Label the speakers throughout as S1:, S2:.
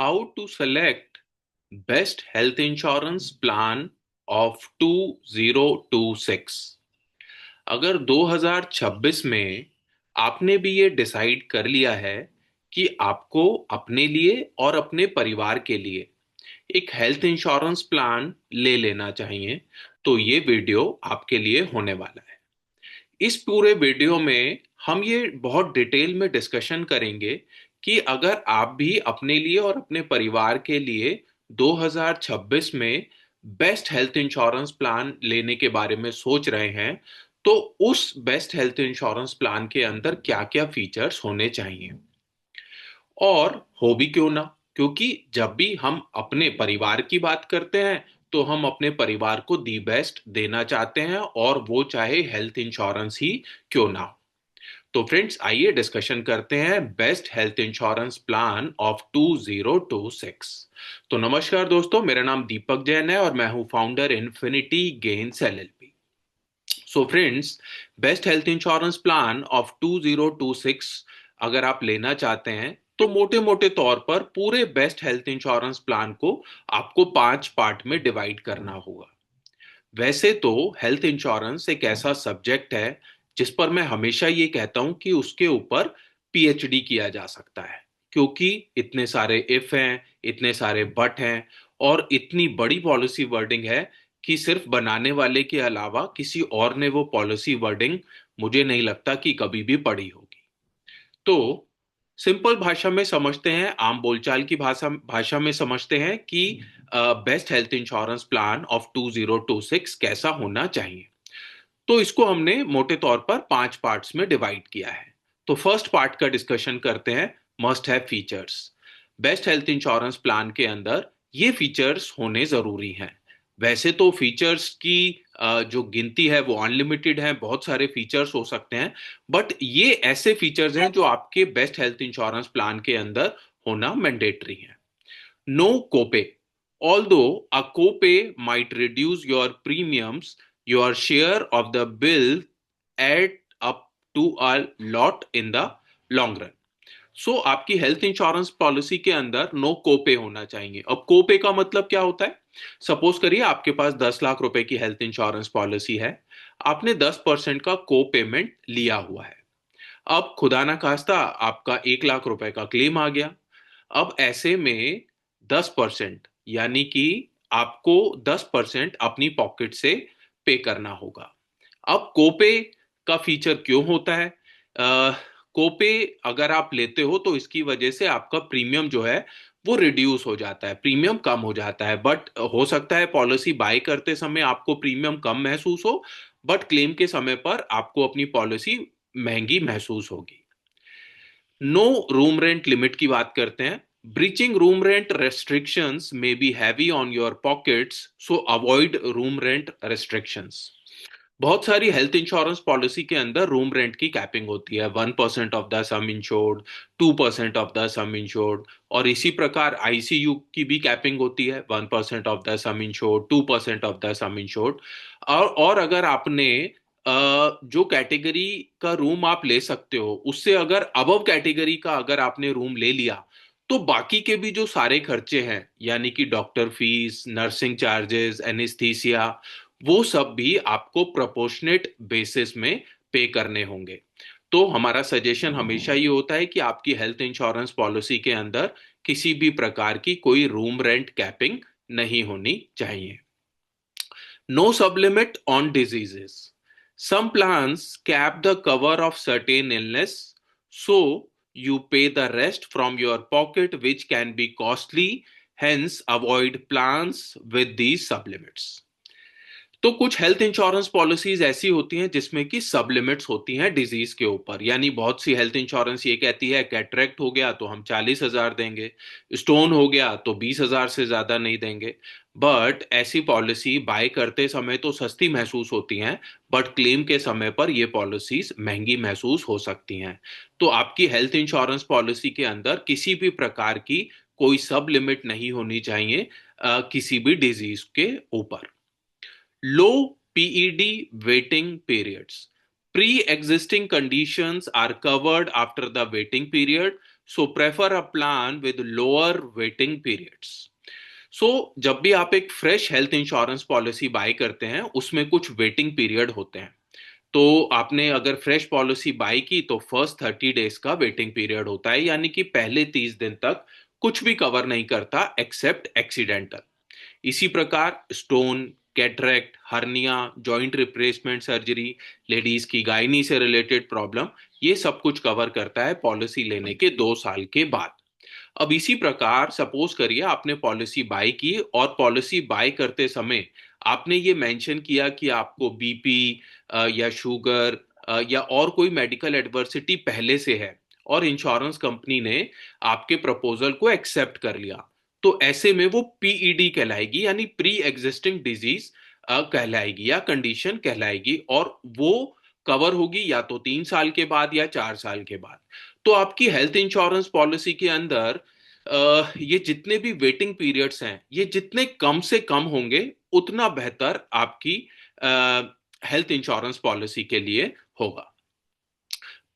S1: How to select best health insurance plan of 2026। अगर 2026 में आपने भी ये डिसाइड कर लिया है कि आपको अपने लिए और अपने परिवार के लिए एक हेल्थ इंश्योरेंस प्लान ले लेना चाहिए, तो ये वीडियो आपके लिए होने वाला है। इस पूरे वीडियो में हम ये बहुत डिटेल में डिस्कशन करेंगे कि अगर आप भी अपने लिए और अपने परिवार के लिए 2026 में बेस्ट हेल्थ इंश्योरेंस प्लान लेने के बारे में सोच रहे हैं, तो उस बेस्ट हेल्थ इंश्योरेंस प्लान के अंदर क्या-क्या फीचर्स होने चाहिए और हो भी क्यों ना। क्योंकि जब भी हम अपने परिवार की बात करते हैं तो हम अपने परिवार को दी बेस्ट देना चाहते हैं, और वो चाहे हेल्थ इंश्योरेंस ही क्यों ना हो। तो फ्रेंड्स, आइए डिस्कशन करते हैं best health insurance plan of 2026। तो नमस्कार दोस्तों, मेरा नाम दीपक जैन है और मैं हूं founder infinity gains LLP. So friends, best health insurance plan of 2026 अगर आप लेना चाहते हैं तो मोटे मोटे तौर पर पूरे बेस्ट हेल्थ इंश्योरेंस प्लान को आपको 5 पार्ट में डिवाइड करना होगा। वैसे तो हेल्थ इंश्योरेंस एक ऐसा सब्जेक्ट है जिस पर मैं हमेशा ये कहता हूं कि उसके ऊपर पीएचडी किया जा सकता है, क्योंकि इतने सारे इफ हैं, इतने सारे बट हैं, और इतनी बड़ी पॉलिसी वर्डिंग है कि सिर्फ बनाने वाले के अलावा किसी और ने वो पॉलिसी वर्डिंग मुझे नहीं लगता कि कभी भी पढ़ी होगी। तो सिंपल भाषा में समझते हैं, आम बोलचाल की भाषा भाषा में समझते हैं कि best health insurance plan of 2026 कैसा होना चाहिए। तो इसको हमने मोटे तौर पर 5 पार्ट्स में डिवाइड किया है। तो फर्स्ट पार्ट का डिस्कशन करते हैं, must have features. Best health insurance plan के अंदर ये फीचर्स होने जरूरी हैं। वैसे तो फीचर्स की जो गिनती है वो अनलिमिटेड है, बहुत सारे फीचर्स हो सकते हैं, बट ये ऐसे फीचर्स हैं जो आपके बेस्ट हेल्थ इंश्योरेंस प्लान के अंदर होना मैंडेटरी है। No copay. Although a copay might reduce your premiums, your share of the bill add up to a lot in the long run. सो आपकी हेल्थ इंश्योरेंस पॉलिसी के अंदर no कोपे होना चाहिए। अब कोपे का मतलब क्या होता है? सपोज करिए आपके पास 10 लाख रुपए की हेल्थ इंश्योरेंस पॉलिसी है, आपने 10% का को पेमेंट लिया हुआ है। अब खुदा ना खास्ता आपका 1 लाख रुपए का क्लेम आ गया। अब ऐसे में 10%, यानी कि आपको 10% अपनी पॉकेट से पे करना होगा। अब कोपे का फीचर क्यों होता है? कोपे अगर आप लेते हो तो इसकी वजह से आपका प्रीमियम जो है वो रिड्यूस हो जाता है, प्रीमियम कम हो जाता है। बट हो सकता है पॉलिसी बाय करते समय आपको प्रीमियम कम महसूस हो, बट क्लेम के समय पर आपको अपनी पॉलिसी महंगी महसूस होगी। नो रूम रेंट लिमिट की बात करते हैं। Breaching room rent restrictions may be heavy on your pockets, so avoid room rent restrictions. बहुत सारी हेल्थ इंश्योरेंस पॉलिसी के अंदर रूम रेंट की कैपिंग होती है, 1% of the some insured, 2% of the some insured, और इसी प्रकार आईसीयू की भी कैपिंग होती है, 1% of the some insured, 2% of the some insured. और अगर आपने जो कैटेगरी का रूम आप ले सकते हो उससे अगर अबव कैटेगरी का अगर आपने रूम ले लिया, तो बाकी के भी जो सारे खर्चे हैं, यानी कि doctor fees, nursing charges, anaesthesia, वो सब भी आपको प्रोपोर्शनेट बेसिस में पे करने होंगे। तो हमारा सजेशन हमेशा ये होता है कि आपकी हेल्थ इंश्योरेंस पॉलिसी के अंदर किसी भी प्रकार की कोई रूम रेंट कैपिंग नहीं होनी चाहिए। No sublimit on diseases. Some plans cap the cover of certain illness, so you pay the rest from your pocket, which can be costly. Hence, avoid plans with these sublimits. तो कुछ health insurance policies ऐसी होती हैं जिसमें कि सब limits होती हैं डिजीज के ऊपर। यानी बहुत सी हेल्थ इंश्योरेंस ये कहती है कैटरेक्ट हो गया तो हम 40,000 देंगे, स्टोन हो गया तो 20,000 से ज्यादा नहीं देंगे। बट ऐसी पॉलिसी बाय करते समय तो सस्ती महसूस होती हैं, बट क्लेम के समय पर ये पॉलिसीज महंगी महसूस हो सकती हैं। तो आपकी हेल्थ इंश्योरेंस पॉलिसी के अंदर किसी भी प्रकार की कोई सब लिमिट नहीं होनी चाहिए किसी भी डिजीज के ऊपर। Low PED waiting periods. Pre-existing conditions are covered after the waiting period, so prefer a plan with lower waiting periods. जब भी आप एक fresh health insurance policy bye करते हैं उसमें कुछ वेटिंग पीरियड होते हैं। तो आपने अगर फ्रेश पॉलिसी बाय की तो फर्स्ट 30 डेज का वेटिंग पीरियड होता है, यानी कि पहले 30 दिन तक कुछ भी कवर नहीं करता एक्सेप्ट एक्सीडेंटल। इसी प्रकार stone, cataract, hernia, joint replacement surgery, ladies की गायनी से रिलेटेड प्रॉब्लम, ये सब कुछ कवर करता है पॉलिसी लेने के 2 साल के बाद। अब इसी प्रकार सपोज करिए आपने पॉलिसी बाय की और पॉलिसी बाय करते समय आपने ये मेंशन किया कि आपको बीपी या शुगर या और कोई मेडिकल एडवर्सिटी पहले से है और इंश्योरेंस कंपनी ने आपके प्रपोजल को एक्सेप्ट कर लिया, तो ऐसे में वो पीईडी कहलाएगी, यानी प्री एग्जिस्टिंग डिजीज कहलाएगी या कंडीशन कहलाएगी, और वो कवर होगी या तो 3 साल के बाद या 4 साल के बाद। तो आपकी हेल्थ इंश्योरेंस पॉलिसी के अंदर ये जितने भी वेटिंग पीरियड्स हैं ये जितने कम से कम होंगे उतना बेहतर आपकी हेल्थ इंश्योरेंस पॉलिसी के लिए होगा।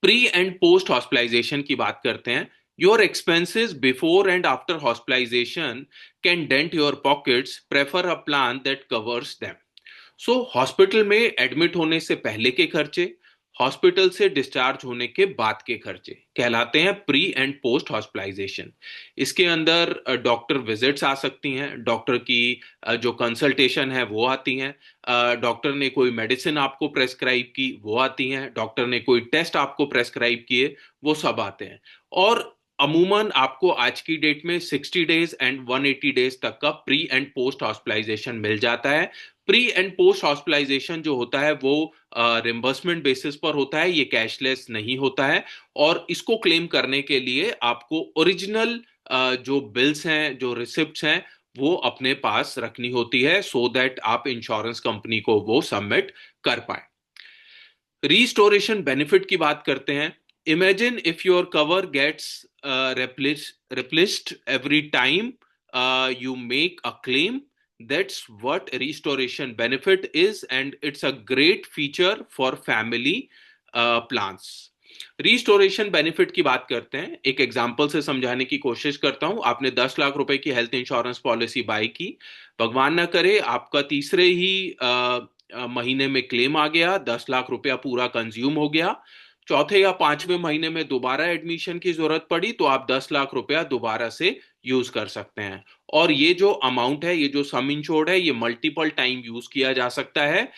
S1: प्री एंड पोस्ट हॉस्पिटलाइजेशन की बात करते हैं। Your expenses before and after hospitalisation can dent your pockets, prefer a plan that covers them. Hospital में एडमिट होने से पहले के खर्चे, हॉस्पिटल से डिस्चार्ज होने के बाद के खर्चे कहलाते हैं प्री एंड पोस्ट हॉस्पिटलाइजेशन। इसके अंदर डॉक्टर विजिट्स आ सकती हैं, डॉक्टर की जो कंसल्टेशन है वो आती हैं, डॉक्टर ने कोई मेडिसिन आपको प्रेस्क्राइब की वो आती हैं, डॉक्टर ने कोई टेस्ट आपको प्रेस्क्राइब किए वो सब आते हैं। और अमूमन आपको आज की डेट में 60 डेज एंड 180 डेज तक का प्री एंड पोस्ट हॉस्पिटलाइजेशन मिल जाता है। प्री एंड पोस्ट हॉस्पिटलाइजेशन जो होता है वो रिम्बर्समेंट बेसिस पर होता है, ये कैशलेस नहीं होता है, और इसको क्लेम करने के लिए आपको ओरिजिनल जो बिल्स हैं, जो रिसिप्ट्स हैं, वो अपने पास रखनी होती है सो दैट आप इंश्योरेंस कंपनी को वो सबमिट कर पाए। रिस्टोरेशन बेनिफिट की बात करते हैं। Imagine if your cover gets replaced every time you make a claim. That's what restoration benefit is, and it's a great feature for family plans. Restoration benefit की बात करते हैं। एक एग्जांपल से समझाने की कोशिश करता हूं। आपने 10 लाख रुपए की हेल्थ इंश्योरेंस पॉलिसी बाय की, भगवान ना करे आपका तीसरे ही महीने में क्लेम आ गया, 10 लाख रुपया पूरा कंज्यूम हो गया, चौथे या पांचवें महीने में दोबारा एडमिशन की जरूरत पड़ी तो आप 10 लाख रुपया दोबारा से यूज कर सकते हैं। और ये जो अमाउंट है, ये जो सम इंश्योर्ड है, ये मल्टीपल टाइम यूज किया जा सकता है।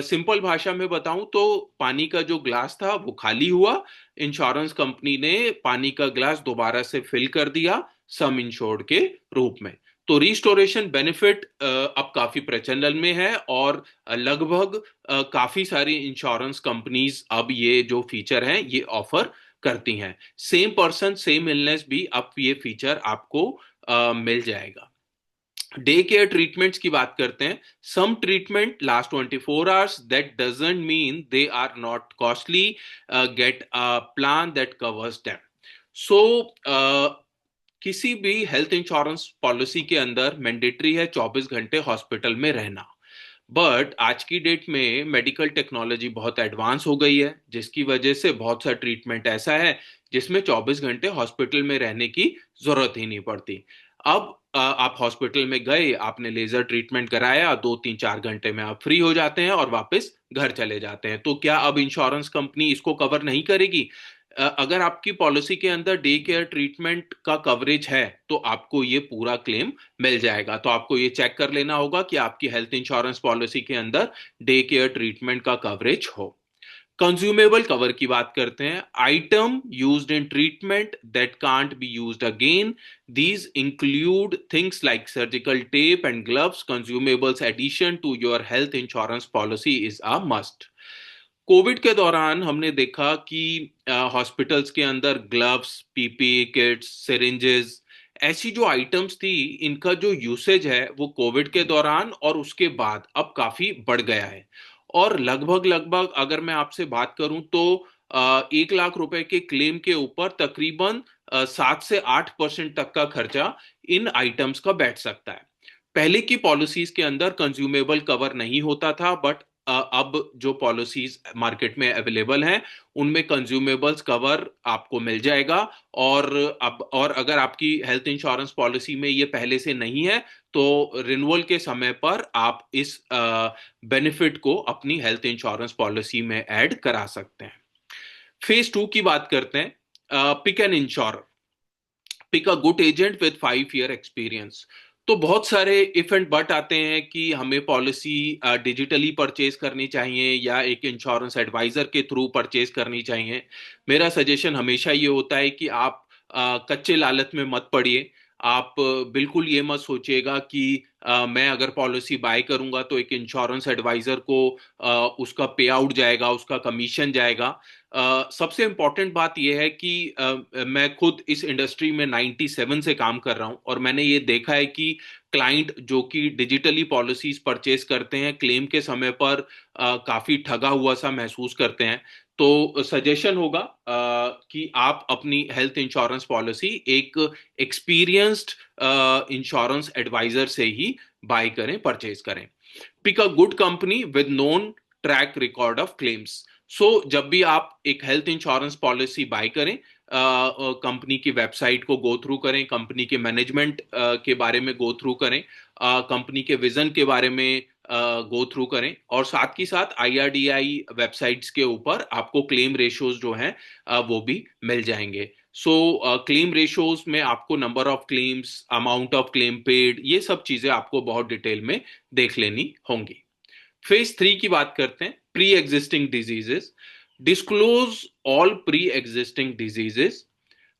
S1: सिंपल भाषा में बताऊं तो पानी का जो ग्लास था वो खाली हुआ, इंश्योरेंस कंपनी ने पानी का ग्लास दोबारा से फिल कर दिया सम इंश्योर्ड के रूप में। तो रिस्टोरेशन बेनिफिट अब काफी प्रचलन में है और लगभग काफी सारी इंश्योरेंस कंपनीज अब ये जो फीचर हैं ये ऑफर करती हैं। सेम पर्सन सेम इलनेस भी अब ये फीचर आपको मिल जाएगा। डे केयर ट्रीटमेंट्स की बात करते हैं। Some treatment last 24 hours, that doesn't mean they are not costly, get a plan that covers them. So किसी भी हेल्थ इंश्योरेंस पॉलिसी के अंदर मैंडेटरी है 24 घंटे हॉस्पिटल में रहना, बट आज की डेट में मेडिकल टेक्नोलॉजी बहुत एडवांस हो गई है जिसकी वजह से बहुत सा ट्रीटमेंट ऐसा है जिसमें 24 घंटे हॉस्पिटल में रहने की जरूरत ही नहीं पड़ती। अब आप हॉस्पिटल में गए, आपने लेजर ट्रीटमेंट कराया, 2 3 4 घंटे में आप फ्री हो जाते हैं और वापस घर चले जाते हैं। तो क्या अब इंश्योरेंस कंपनी इसको कवर नहीं करेगी? अगर आपकी पॉलिसी के अंदर डे केयर ट्रीटमेंट का कवरेज है तो आपको ये पूरा क्लेम मिल जाएगा। तो आपको ये चेक कर लेना होगा कि आपकी हेल्थ इंश्योरेंस पॉलिसी के अंदर डे केयर ट्रीटमेंट का कवरेज हो। कंज्यूमेबल कवर की बात करते हैं। Item used in treatment that can't be used again, these include things like surgical tape and gloves. Consumables addition to your health insurance policy is a must. Covid के दौरान हमने देखा कि हॉस्पिटल्स के अंदर ग्लव्स, पीपीई किट्स, सिरिंजेस, ऐसी जो items थी, इनका जो यूसेज है वो कोविड के दौरान और उसके बाद अब काफी बढ़ गया है। और लगभग लगभग अगर मैं आपसे बात करूं तो 1 लाख रुपए के क्लेम के ऊपर तकरीबन 7 से 8% तक का खर्चा इन आइटम्स का बैठ सकता है। पहले की पॉलिसीज के अंदर कंज्यूमेबल कवर नहीं होता था, बट अब जो पॉलिसीज मार्केट में अवेलेबल हैं उनमें कंज्यूमेबल्स कवर आपको मिल जाएगा। और अगर आपकी हेल्थ इंश्योरेंस पॉलिसी में ये पहले से नहीं है तो रिन्यूअल के समय पर आप इस बेनिफिट को अपनी हेल्थ इंश्योरेंस पॉलिसी में ऐड करा सकते हैं। फेज 2 की बात करते हैं। Pick an insure, pick a good agent with 5 year experience. तो बहुत सारे इफ एंड बट आते हैं कि हमें पॉलिसी डिजिटली परचेज करनी चाहिए या एक इंश्योरेंस एडवाइजर के थ्रू परचेज करनी चाहिए। मेरा सजेशन हमेशा ये होता है कि आप कच्चे लालच में मत पड़िए। आप बिल्कुल ये मत सोचिएगा कि मैं अगर पॉलिसी बाय करूंगा तो एक इंश्योरेंस एडवाइजर को उसका पे आउट जाएगा, उसका कमीशन जाएगा। सबसे इंपॉर्टेंट बात यह है कि मैं खुद इस इंडस्ट्री में 97 से काम कर रहा हूं और मैंने ये देखा है कि क्लाइंट जो कि डिजिटली पॉलिसीज परचेज करते हैं क्लेम के समय पर काफी ठगा हुआ सा महसूस करते हैं। तो सजेशन होगा कि आप अपनी हेल्थ इंश्योरेंस पॉलिसी एक एक्सपीरियंस्ड इंश्योरेंस एडवाइजर से ही बाय करें, परचेज करें। Pick a good company with known track record of claims. So जब भी आप एक हेल्थ इंश्योरेंस पॉलिसी बाय करें, कंपनी की वेबसाइट को गो थ्रू करें, कंपनी के मैनेजमेंट के बारे में गो थ्रू करें, कंपनी के विजन के बारे में गो थ्रू करें, और साथ ही साथ IRDAI वेबसाइट्स के ऊपर आपको क्लेम रेशियोज जो हैं वो भी मिल जाएंगे। सो क्लेम रेशियोज में आपको number of claims, amount of claim paid, ये सब चीजें आपको बहुत डिटेल में देख लेनी होंगी। फेज 3 की बात करते हैं। Pre existing diseases, disclose all pre existing diseases,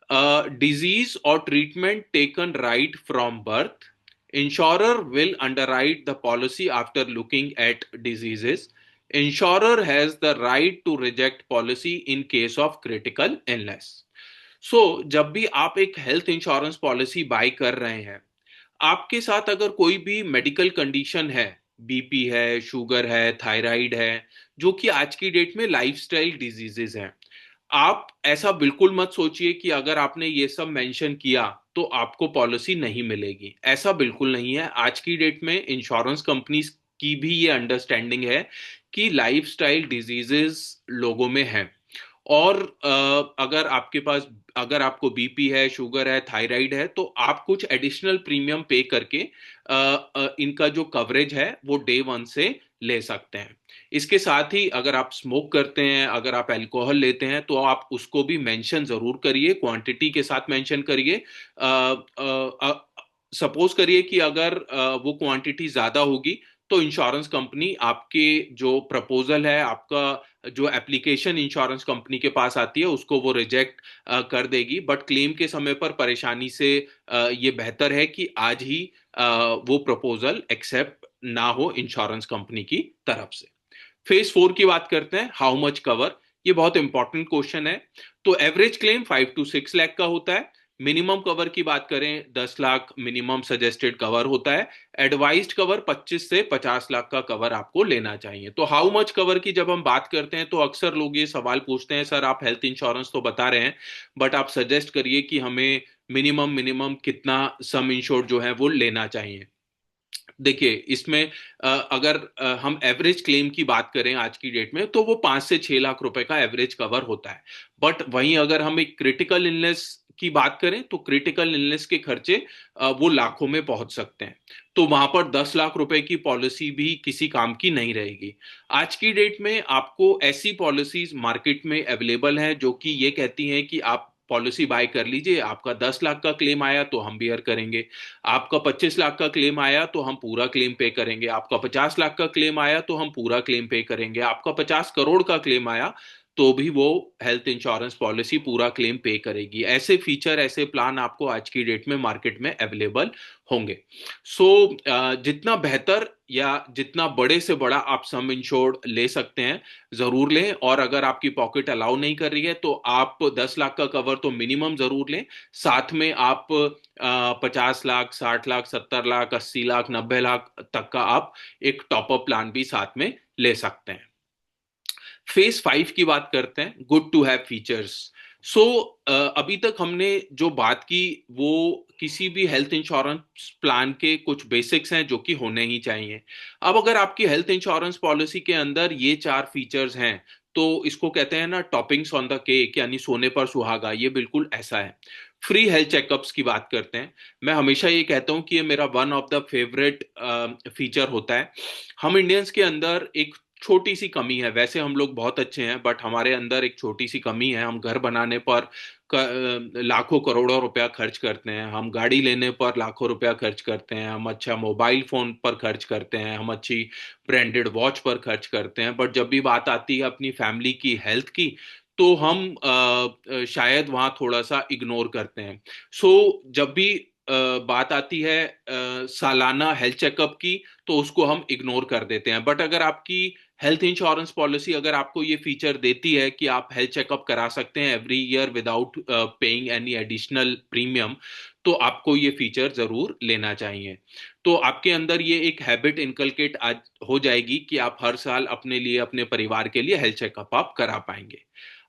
S1: disease or treatment taken right from birth. Insurer will underwrite the policy after looking at diseases. Insurer has the right to reject policy in case of critical illness. जब भी आप एक health insurance policy bye कर रहे हैं, आपके साथ अगर कोई भी मेडिकल कंडीशन है, BP है, शुगर है, थायराइड है, जो कि आज की डेट में लाइफस्टाइल डिजीजेस हैं, आप ऐसा बिल्कुल मत सोचिए कि अगर आपने ये सब मेंशन किया तो आपको पॉलिसी नहीं मिलेगी। ऐसा बिल्कुल नहीं है। आज की डेट में इंश्योरेंस कंपनीज की भी ये अंडरस्टैंडिंग है कि लाइफस्टाइल डिजीजेस लोगों में हैं, और अगर आपके पास, अगर आपको BP है, शुगर है, थायराइड है, तो आप कुछ एडिशनल प्रीमियम पे करके इनका जो कवरेज है वो डे 1 से ले सकते हैं। इसके साथ ही अगर आप स्मोक करते हैं, अगर आप अल्कोहल लेते हैं, तो आप उसको भी मेंशन जरूर करिए, क्वांटिटी के साथ मेंशन करिए। सपोज करिए कि अगर वो क्वांटिटी ज्यादा होगी तो इंश्योरेंस कंपनी आपके जो प्रपोजल है, आपका जो एप्लीकेशन इंश्योरेंस कंपनी के पास आती है, उसको वो रिजेक्ट कर देगी। बट क्लेम के समय पर परेशानी से ये बेहतर है कि आज ही वो प्रपोजल एक्सेप्ट ना हो इंश्योरेंस कंपनी की तरफ से। फेज 4 की बात करते हैं। हाउ मच कवर, ये बहुत इंपॉर्टेंट क्वेश्चन है। तो एवरेज क्लेम 5 to 6 लाख का होता है। मिनिमम कवर की बात करें, 10 लाख मिनिमम सजेस्टेड कवर होता है। एडवाइज्ड कवर 25 से 50 लाख का कवर आपको लेना चाहिए। तो हाउ मच कवर की जब हम बात करते हैं तो अक्सर लोग ये सवाल पूछते हैं, सर आप हेल्थ इंश्योरेंस तो बता रहे हैं बट आप सजेस्ट करिए कि हमें मिनिमम मिनिमम कितना सम इंश्योर्ड जो है वो लेना चाहिए। देखिए इसमें अगर हम एवरेज क्लेम की बात करें आज की डेट में, तो वो 5 से 6 लाख रुपए का एवरेज कवर होता है। बट वहीं अगर हम एक क्रिटिकल इलनेस की बात करें तो क्रिटिकल इलनेस के खर्चे वो लाखों में पहुंच सकते हैं। तो वहां पर 10 लाख रुपए की पॉलिसी भी किसी काम की नहीं रहेगी। आज की डेट में आपको ऐसी पॉलिसीज मार्केट में अवेलेबल हैं जो कि ये कहती हैं कि आप पॉलिसी बाय कर लीजिए, आपका 10 लाख का क्लेम आया तो हम बियर करेंगे, आपका 25 लाख का क्लेम आया तो हम पूरा क्लेम पे करेंगे, आपका 50 लाख का क्लेम आया तो हम पूरा क्लेम पे करेंगे, आपका 50 करोड़ का क्लेम आया तो भी वो हेल्थ इंश्योरेंस पॉलिसी पूरा क्लेम पे करेगी। ऐसे फीचर, ऐसे प्लान आपको आज की डेट में मार्केट में अवेलेबल होंगे। सो जितना बेहतर या जितना बड़े से बड़ा आप सम इंश्योर्ड ले सकते हैं जरूर लें। और अगर आपकी पॉकेट अलाउ नहीं कर रही है तो आप 10 लाख का कवर तो मिनिमम जरूर लें। साथ में आप 50 लाख, 60 लाख, 70 लाख, 80 लाख, 90 लाख तक का आप एक टॉपअप प्लान भी साथ में ले सकते हैं। फेज 5 की बात करते हैं। Good to have features. So अभी तक हमने जो बात की वो किसी भी हेल्थ इंश्योरेंस प्लान के कुछ बेसिक्स हैं जो कि होने ही चाहिए। अब अगर आपकी हेल्थ इंश्योरेंस पॉलिसी के अंदर ये चार फीचर्स हैं तो इसको कहते हैं ना टॉपिंग्स ऑन द केक, यानी सोने पर सुहागा, ये बिल्कुल ऐसा है। फ्री हेल्थ चेकअप्स की बात करते हैं। मैं हमेशा ये कहता हूं कि ये मेरा one of the favourite feature होता है। हम इंडियंस के अंदर एक छोटी सी कमी है, वैसे हम लोग बहुत अच्छे हैं बट हमारे अंदर एक छोटी सी कमी है। हम घर बनाने पर लाखों करोड़ों रुपया खर्च करते हैं, हम गाड़ी लेने पर लाखों रुपया खर्च करते हैं, हम अच्छा मोबाइल फोन पर खर्च करते हैं, हम अच्छी ब्रांडेड वॉच पर खर्च करते हैं, बट जब भी बात आती है अपनी फैमिली की हेल्थ की तो हम शायद वहाँ थोड़ा सा इग्नोर करते हैं। जब भी बात आती है सालाना हेल्थ चेकअप की तो उसको हम इग्नोर कर देते हैं। बट अगर आपकी हेल्थ इंश्योरेंस पॉलिसी अगर आपको ये फीचर देती है कि आप हेल्थ चेकअप करा सकते हैं every year without paying any additional premium, तो आपको ये फीचर जरूर लेना चाहिए। तो आपके अंदर ये एक हैबिट इनकलकेट आज हो जाएगी कि आप हर साल अपने लिए अपने परिवार के लिए हेल्थ चेकअप आप करा पाएंगे।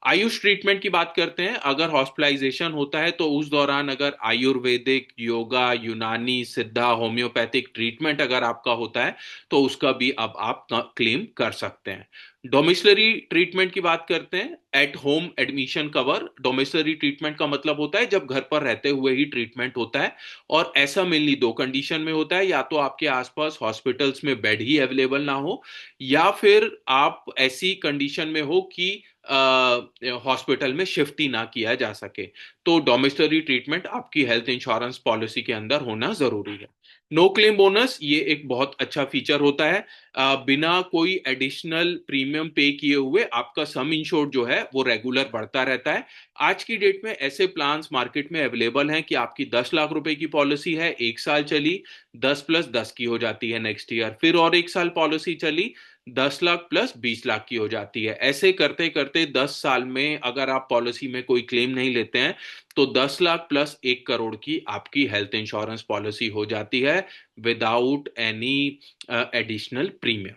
S1: आयुष ट्रीटमेंट की बात करते हैं। अगर हॉस्पिटलाइजेशन होता है तो उस दौरान अगर आयुर्वेदिक, योगा, यूनानी, सिद्धा, होम्योपैथिक ट्रीटमेंट अगर आपका होता है तो उसका भी अब आप क्लेम कर सकते हैं। डोमिसलरी ट्रीटमेंट की बात करते हैं। At home admission cover. Domiciliary treatment का मतलब होता है जब घर पर रहते हुए ही ट्रीटमेंट होता है, और ऐसा मेनली दो कंडीशन में होता है, या तो आपके आसपास हॉस्पिटल्स में बेड ही अवेलेबल ना हो, या फिर आप ऐसी कंडीशन में हो कि हॉस्पिटल में शिफ्ट ही ना किया जा सके। तो डोमिसलरी ट्रीटमेंट आपकी हेल्थ इंश्योरेंस पॉलिसी के अंदर होना जरूरी है। नो क्लेम बोनस ये एक बहुत अच्छा फीचर होता है। बिना कोई एडिशनल प्रीमियम पे किए हुए आपका सम इंश्योर्ड जो है वो रेगुलर बढ़ता रहता है। आज की डेट में ऐसे प्लान्स मार्केट में अवेलेबल हैं कि आपकी 10 लाख रुपए की पॉलिसी है, 1 साल चली, 10+10 की हो जाती है नेक्स्ट ईयर, फिर और 1 साल पॉलिसी चली, 10 लाख+20 लाख की हो जाती है। ऐसे करते करते 10 साल में अगर आप पॉलिसी में कोई क्लेम नहीं लेते हैं तो 10 लाख+1 करोड़ की आपकी हेल्थ इंश्योरेंस पॉलिसी हो जाती है without any additional premium.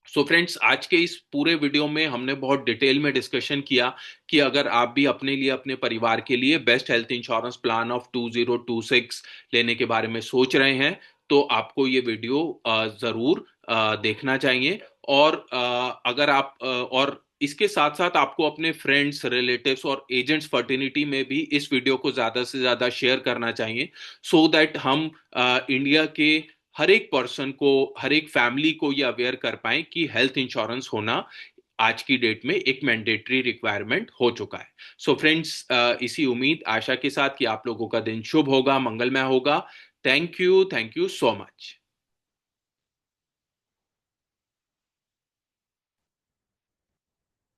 S1: So friends, आज के इस पूरे वीडियो में हमने बहुत डिटेल में डिस्कशन किया कि अगर आप भी अपने लिए अपने परिवार के लिए best health insurance plan of 2026 लेने के बारे में सोच रहे हैं तो आपको ये वीडियो जरूर देखना चाहिए। और अगर आप और इसके साथ साथ आपको अपने फ्रेंड्स, रिलेटिव्स और एजेंट्स फर्टिनिटी में भी इस वीडियो को ज्यादा से ज्यादा शेयर करना चाहिए, सो दैट हम इंडिया के हर एक पर्सन को, हर एक फैमिली को ये अवेयर कर पाए कि हेल्थ इंश्योरेंस होना आज की डेट में एक मैंडेटरी रिक्वायरमेंट हो चुका है। सो फ्रेंड्स, इसी उम्मीद आशा के साथ कि आप लोगों का दिन शुभ होगा, मंगलमय होगा। Thank you so much.